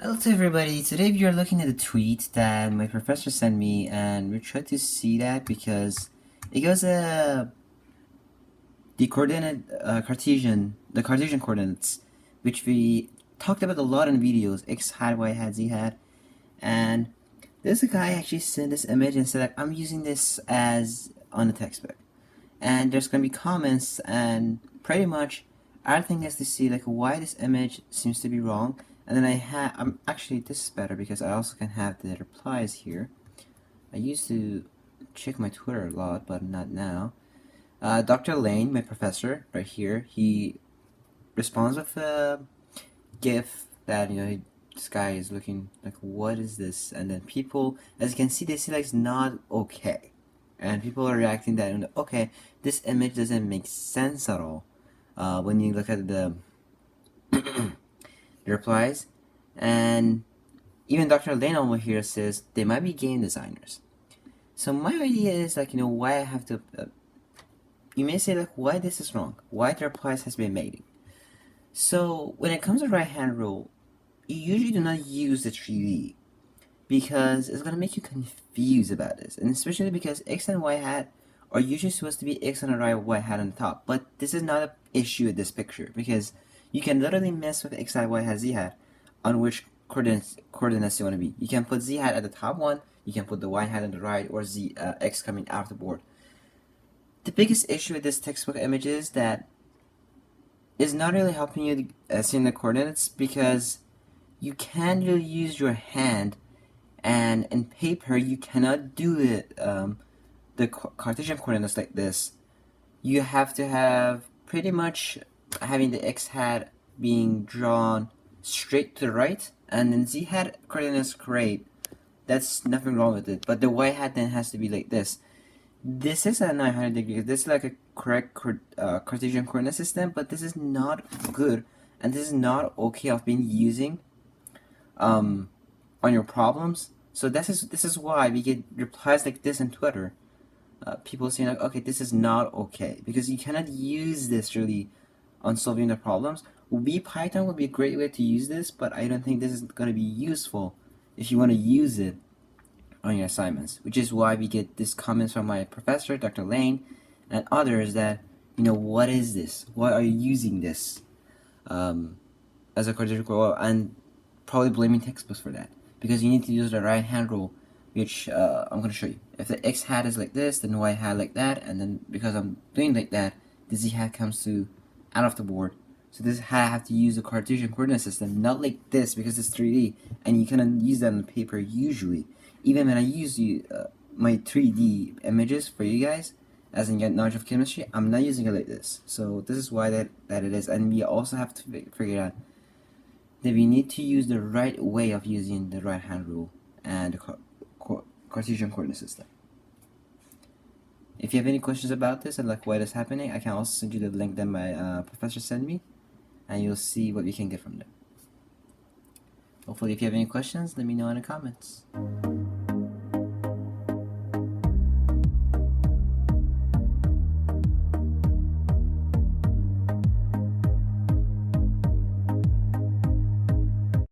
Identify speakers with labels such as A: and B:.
A: Hello to everybody. Today we are looking at a tweet that my professor sent me, and we tried to see that because it goes the coordinate the Cartesian coordinates, which we talked about a lot in videos, x hat, y hat, z hat, and this guy actually sent this image and said like, I'm using this as on the textbook, and there's gonna be comments, and pretty much our thing is to see like why this image seems to be wrong. And then I'm actually, this is better because I also can have the replies here. I used to check my Twitter a lot, but not now. Dr. Lane, my professor, right here, he responds with a GIF that, this guy is looking like, what is this? And then people, as you can see, they see like it's not okay. And people are reacting that, okay, this image doesn't make sense at all. When you look at the replies. And even Dr. Lane over here says they might be game designers. So my idea is like, why I have to. You may say like, why this is wrong? Why the replies has been made? So when it comes to right hand rule, you usually do not use the 3D because it's gonna make you confused about this, and especially because x and y hat are usually supposed to be x on the right, y hat on the top. But this is not an issue with this picture because you can literally mess with x hat, y hat, z hat on which coordinates you want to be. You can put z hat at the top one, you can put the y hat on the right, or x coming out of the board. The biggest issue with this textbook image is that it's not really helping you see the coordinates because you can't really use your hand, and in paper you cannot do it. The Cartesian coordinates like this. You have to have pretty much having the x hat being drawn straight to the right, and then z hat coordinates great. That's nothing wrong with it. But the y hat then has to be like this. This is at 900 degrees. This is like a correct Cartesian coordinate system, but this is not good, and this is not okay of being using um, on your problems. So this is why we get replies like this in Twitter. People saying like, okay, this is not okay because you cannot use this really on solving the problems. Python would be a great way to use this, but I don't think this is going to be useful if you want to use it on your assignments, which is why we get these comments from my professor, Dr. Lane, and others that, what is this? Why are you using this as a critical, and probably blaming textbooks for that because you need to use the right hand rule, which I'm going to show you. If the x hat is like this, then y hat like that, and then because I'm doing like that, the z hat comes to out of the board. So this hat I have to use a Cartesian coordinate system, not like this because it's 3D, and you cannot use that on the paper usually. Even when I use my 3D images for you guys, as in get knowledge of chemistry, I'm not using it like this. So this is why that it is, and we also have to figure out that we need to use the right way of using the right hand rule and the Cartesian coordinate system. If you have any questions about this and like why that's happening, I can also send you the link that my professor sent me, and you'll see what we can get from there. Hopefully, if you have any questions, let me know in the comments.